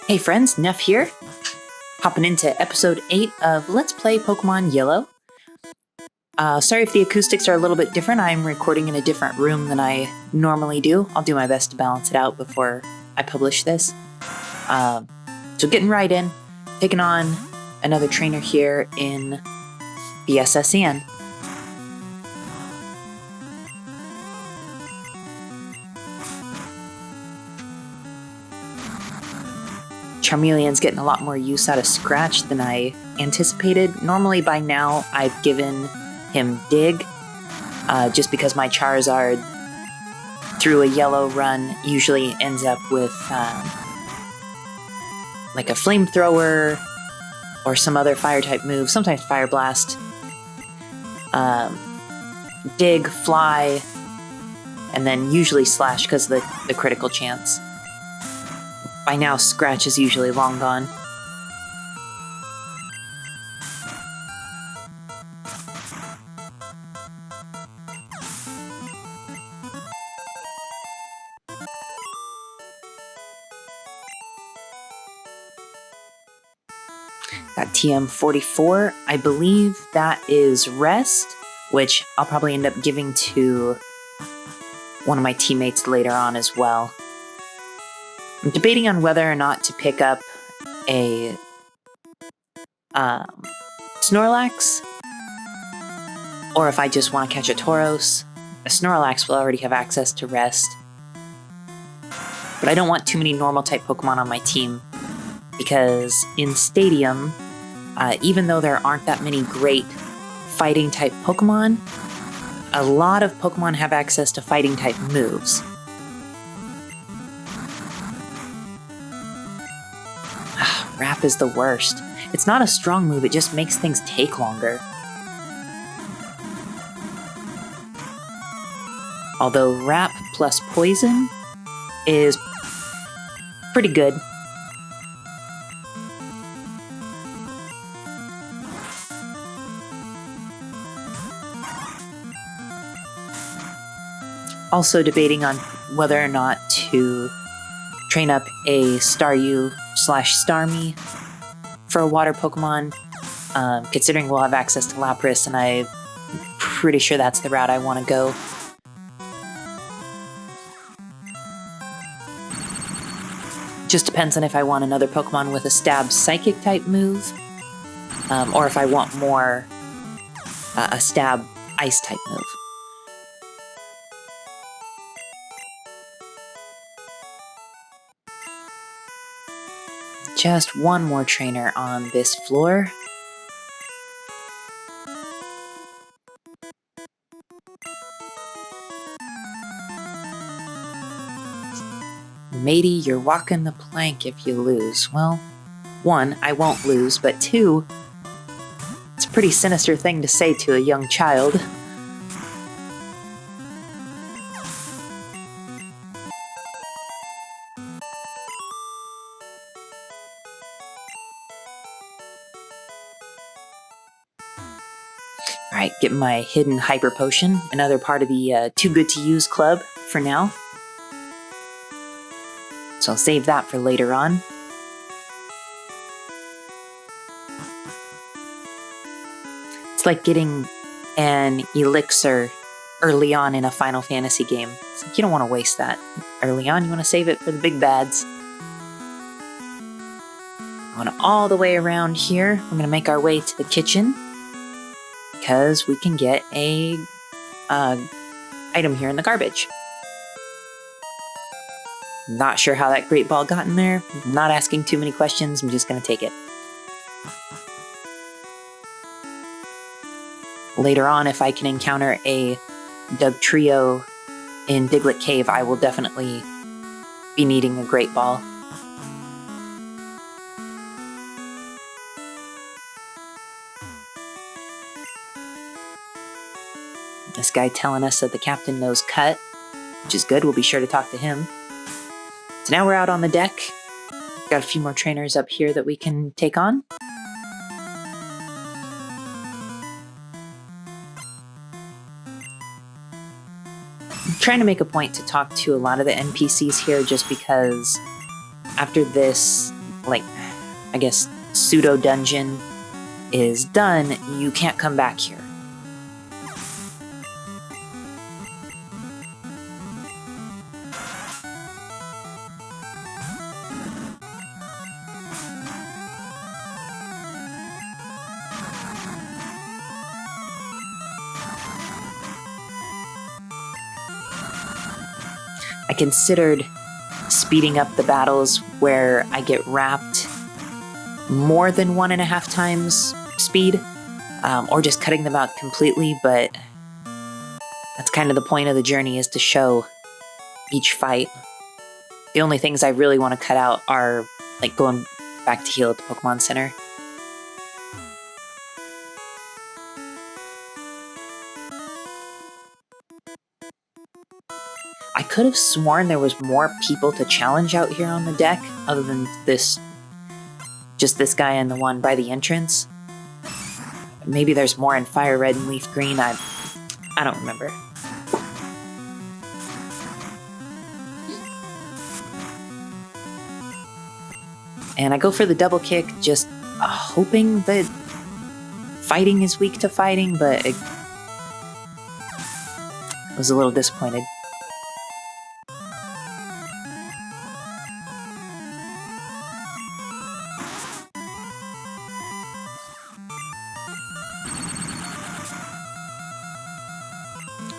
Hey friends, Neff here, hopping into episode 8 of Let's Play Pokemon Yellow. Sorry if the acoustics are a little bit different. I'm recording in a different room than I normally do. I'll do my best to balance it out before I publish this. So getting right in, taking on another trainer here in the S.S.Anne. Charmeleon's getting a lot more use out of Scratch than I anticipated. Normally by now I've given him Dig, just because my Charizard through a yellow run usually ends up with like a Flamethrower or some other fire type move, sometimes Fire Blast, Dig, Fly, and then usually Slash because of the critical chance. By now, Scratch is usually long gone. Got TM44. I believe that is Rest, which I'll probably end up giving to one of my teammates later on as well. I'm debating on whether or not to pick up a Snorlax, or if I just want to catch a Tauros. A Snorlax will already have access to Rest, but I don't want too many normal type Pokemon on my team, because in Stadium, even though there aren't that many great fighting type Pokemon, a lot of Pokemon have access to fighting type moves. Wrap is the worst. It's not a strong move, it just makes things take longer. Although Wrap plus Poison is pretty good. Also debating on whether or not to train up a Staryu/Starmie for a water Pokemon, considering we'll have access to Lapras, and I'm pretty sure that's the route I want to go. Just depends on if I want another Pokemon with a Stab Psychic type move, or if I want more a Stab Ice type move. Just one more trainer on this floor. Matey, you're walking the plank if you lose. Well, one, I won't lose, but two, it's a pretty sinister thing to say to a young child. Alright, getting my hidden Hyper Potion, another part of the Too Good To Use club for now. So I'll save that for later on. It's like getting an Elixir early on in a Final Fantasy game. It's like you don't want to waste that early on, you want to save it for the big bads. Going all the way around here, we're going to make our way to the kitchen, because we can get a item here in the garbage. Not sure how that Great Ball got in there. Not asking too many questions, I'm just going to take it. Later on, if I can encounter a Dugtrio in Diglett Cave, I will definitely be needing a Great Ball. This guy telling us that the captain knows Cut, which is good. We'll be sure to talk to him. So now we're out on the deck. Got a few more trainers up here that we can take on. I'm trying to make a point to talk to a lot of the NPCs here, just because after this like, I guess, pseudo dungeon is done, you can't come back here. I considered speeding up the battles where I get wrapped more than 1.5 times speed, or just cutting them out completely, but that's kind of the point of the journey, is to show each fight. The only things I really want to cut out are like going back to heal at the Pokemon Center. I could have sworn there was more people to challenge out here on the deck, other than just this guy and the one by the entrance. Maybe there's more in Fire Red and Leaf Green, I don't remember. And I go for the double kick, just hoping that fighting is weak to fighting, but I was a little disappointed.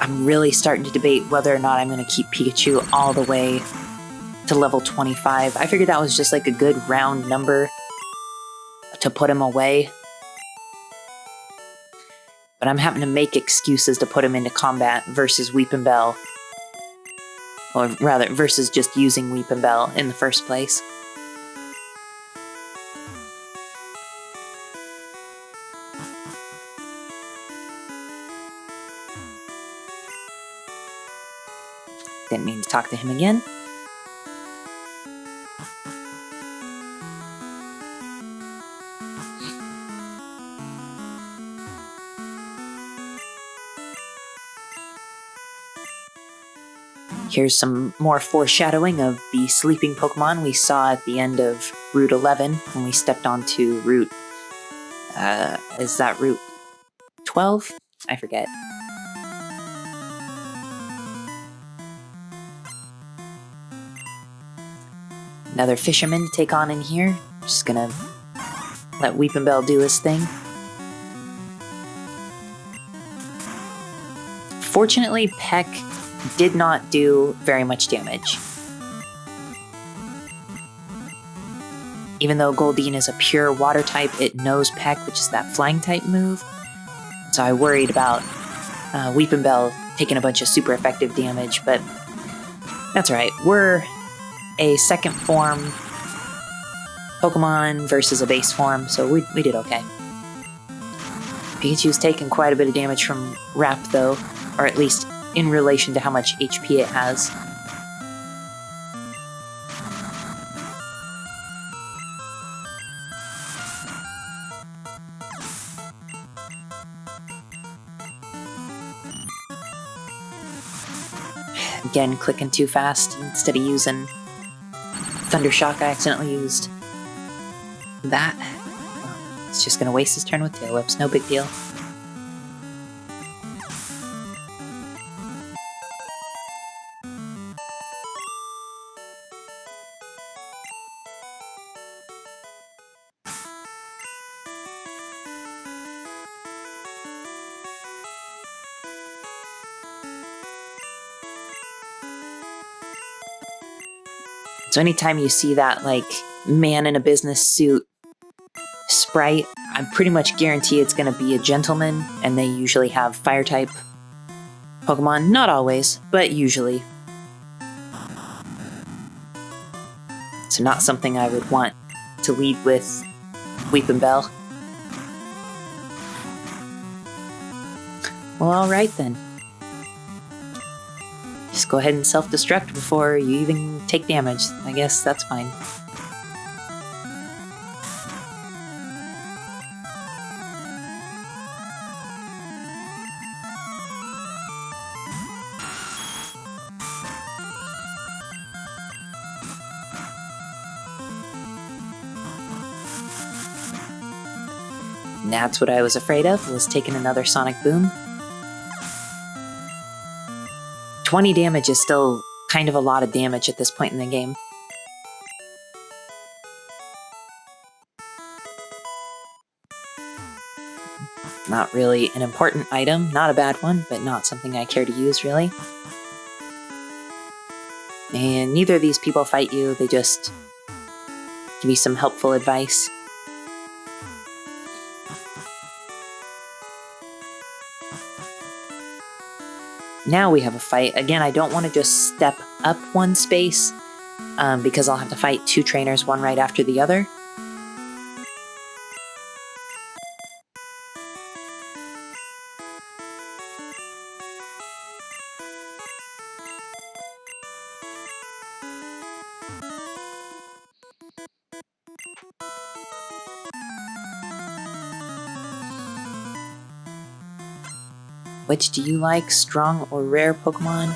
I'm really starting to debate whether or not I'm going to keep Pikachu all the way to level 25. I figured that was just like a good round number to put him away. But I'm having to make excuses to put him into combat versus Weepinbell. Or rather, versus just using Weepinbell in the first place. Didn't mean to talk to him again. Here's some more foreshadowing of the sleeping Pokemon we saw at the end of Route 11 when we stepped onto Route... is that Route 12? I forget. Another fisherman to take on in here. Just gonna let Weepinbell do his thing. Fortunately, Peck did not do very much damage. Even though Goldeen is a pure water type, it knows Peck, which is that flying type move. So I worried about Weepinbell taking a bunch of super effective damage, but that's alright. We're a second form Pokemon versus a base form, so we did okay. Pikachu's taken quite a bit of damage from Wrap though, or at least in relation to how much HP it has. Again, clicking too fast instead of using Thundershock. I accidentally used that. It's just gonna waste his turn with Tail Whips, no big deal. So anytime you see that, like, man in a business suit sprite, I pretty much guarantee it's going to be a gentleman, and they usually have fire-type Pokemon. Not always, but usually. So not something I would want to lead with Weepinbell. Well, alright then. Just go ahead and self-destruct before you even take damage. I guess that's fine. And that's what I was afraid of, was taking another sonic boom. 20 damage is still kind of a lot of damage at this point in the game. Not really an important item, not a bad one, but not something I care to use, really. And neither of these people fight you, they just give you some helpful advice. Now we have a fight. Again, I don't want to just step up one space, because I'll have to fight two trainers, one right after the other. Which do you like, strong or rare Pokemon?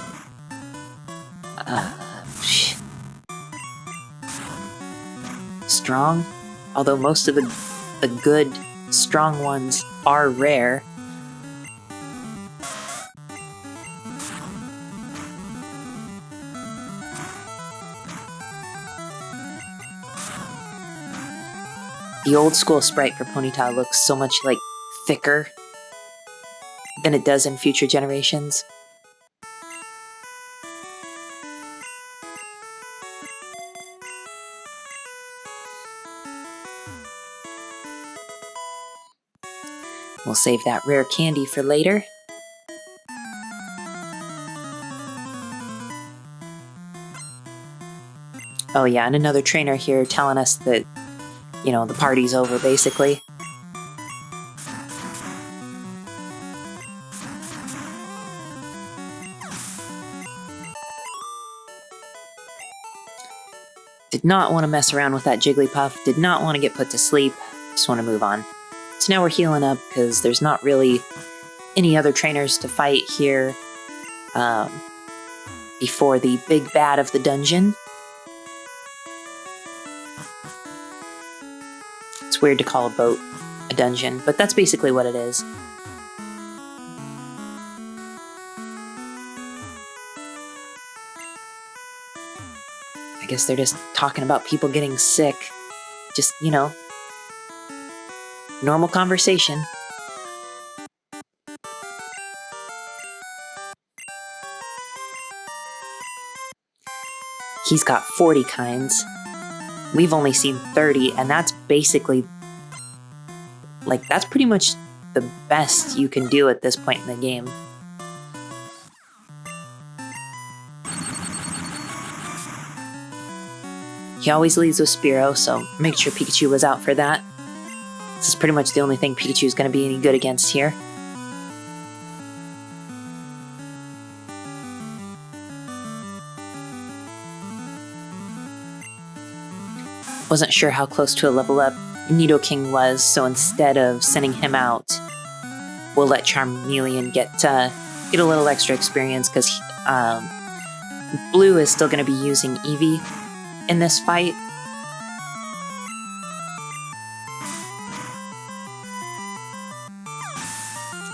Strong, although most of the good, strong ones are rare. The old school sprite for Ponyta looks so much like thicker than it does in future generations. We'll save that rare candy for later. Oh yeah, and another trainer here telling us that, you know, the party's over, basically. Did not want to mess around with that Jigglypuff, did not want to get put to sleep, just want to move on. So now we're healing up because there's not really any other trainers to fight here before the big bad of the dungeon. It's weird to call a boat a dungeon, but that's basically what it is. I guess they're just talking about people getting sick. Just, you know, normal conversation. He's got 40 kinds. We've only seen 30, and that's basically, like, that's pretty much the best you can do at this point in the game. He always leads with Spearow, so make sure Pikachu was out for that. This is pretty much the only thing Pikachu's going to be any good against here. Wasn't sure how close to a level up Nidoking was, so instead of sending him out, we'll let Charmeleon get a little extra experience, because Blue is still going to be using Eevee in this fight.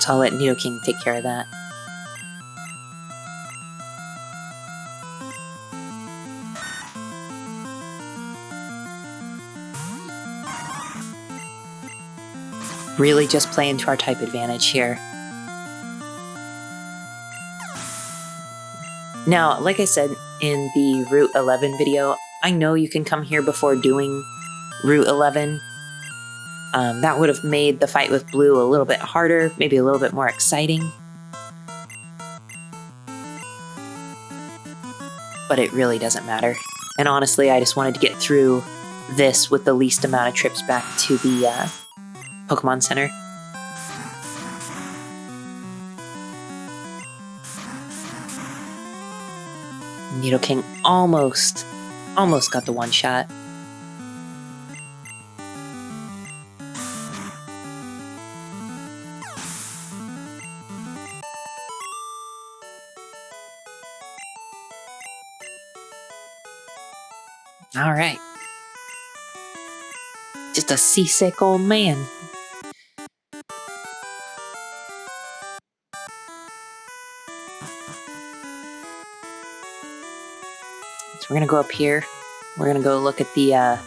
So I'll let Nidoking take care of that. Really just playing to our type advantage here. Now, like I said in the Route 11 video, I know you can come here before doing Route 11. That would have made the fight with Blue a little bit harder, maybe a little bit more exciting. But it really doesn't matter. And honestly, I just wanted to get through this with the least amount of trips back to the Pokemon Center. Nidoking almost got the one shot. All right. Just a seasick old man. we're gonna go up here. We're gonna go look at the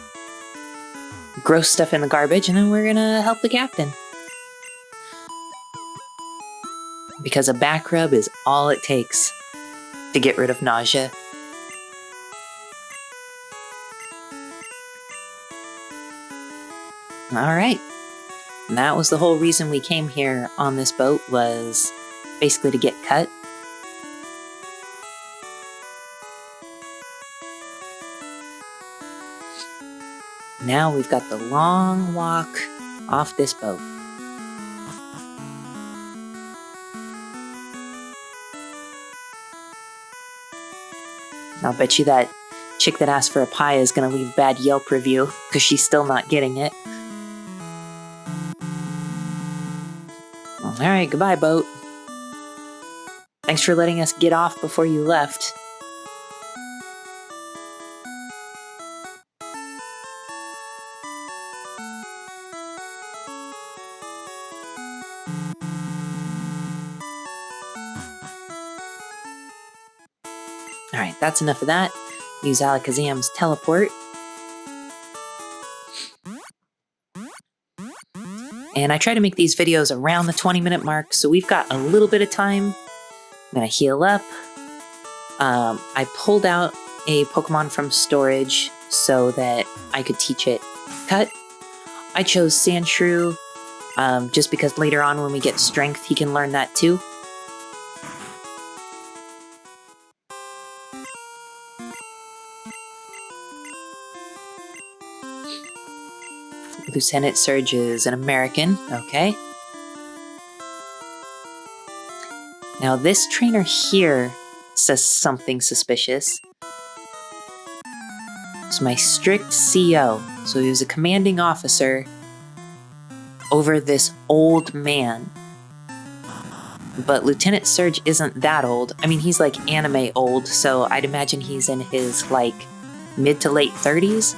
gross stuff in the garbage, and then we're gonna help the captain. Because a back rub is all it takes to get rid of nausea. Alright. That was the whole reason we came here on this boat, was basically to get cut. Now we've got the long walk off this boat. I'll bet you that chick that asked for a pie is going to leave a bad Yelp review, because she's still not getting it. Alright, goodbye, boat. Thanks for letting us get off before you left. Alright, that's enough of that. Use Alakazam's teleport. And I try to make these videos around the 20-minute mark, so we've got a little bit of time. I'm gonna heal up. I pulled out a Pokemon from storage so that I could teach it Cut. I chose Sandshrew, just because later on when we get Strength, he can learn that too. Lieutenant Surge is an American, okay. Now this trainer here says something suspicious. It's my strict CO, so he was a commanding officer over this old man. But Lieutenant Surge isn't that old. I mean, he's like anime old, so I'd imagine he's in his like mid to late 30s.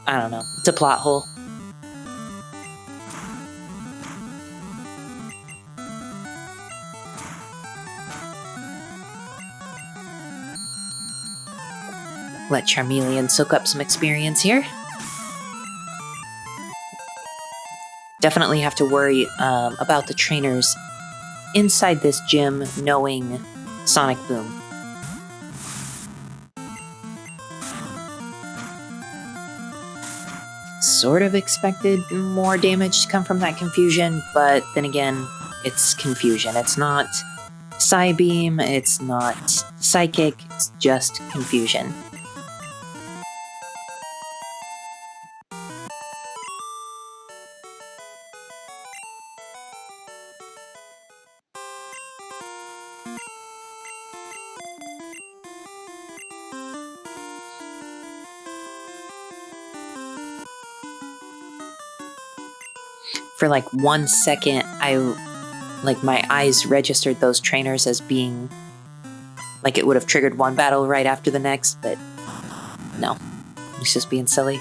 I don't know. It's a plot hole. Let Charmeleon soak up some experience here. Definitely have to worry about the trainers inside this gym knowing Sonic Boom. Sort of expected more damage to come from that confusion, but then again, it's confusion. It's not Psybeam, it's not Psychic, it's just confusion. For like 1 second, my eyes registered those trainers as being like it would have triggered one battle right after the next, but no, it's just being silly.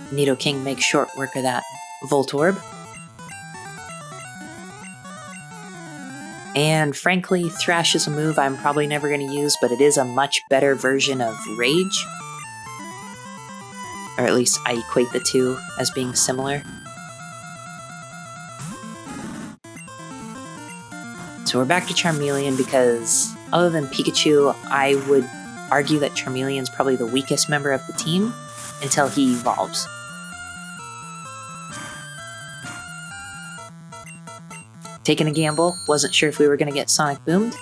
Nidoking makes short work of that Voltorb. And frankly, Thrash is a move I'm probably never going to use, but it is a much better version of Rage. Or at least I equate the two as being similar. So we're back to Charmeleon because, other than Pikachu, I would argue that Charmeleon's probably the weakest member of the team until he evolves. Taking a gamble, wasn't sure if we were going to get Sonic Boomed.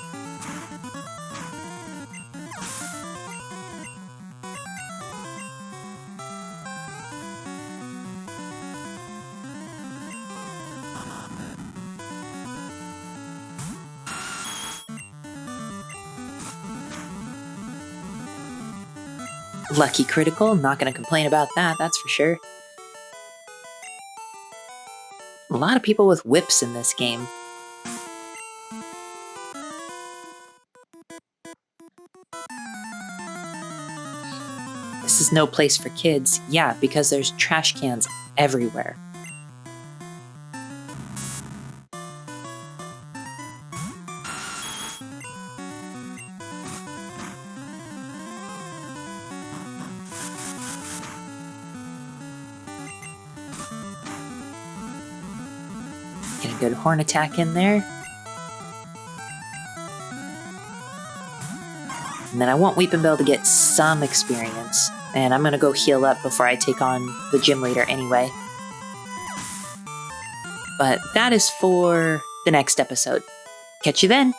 Lucky critical, not going to complain about that, that's for sure. A lot of people with whips in this game. This is is no place for kids. Yeah, because there's trash cans everywhere. Get a good horn attack in there. And then I want Weepin' Bell to get some experience. And I'm going to go heal up before I take on the gym leader anyway. But that is for the next episode. Catch you then!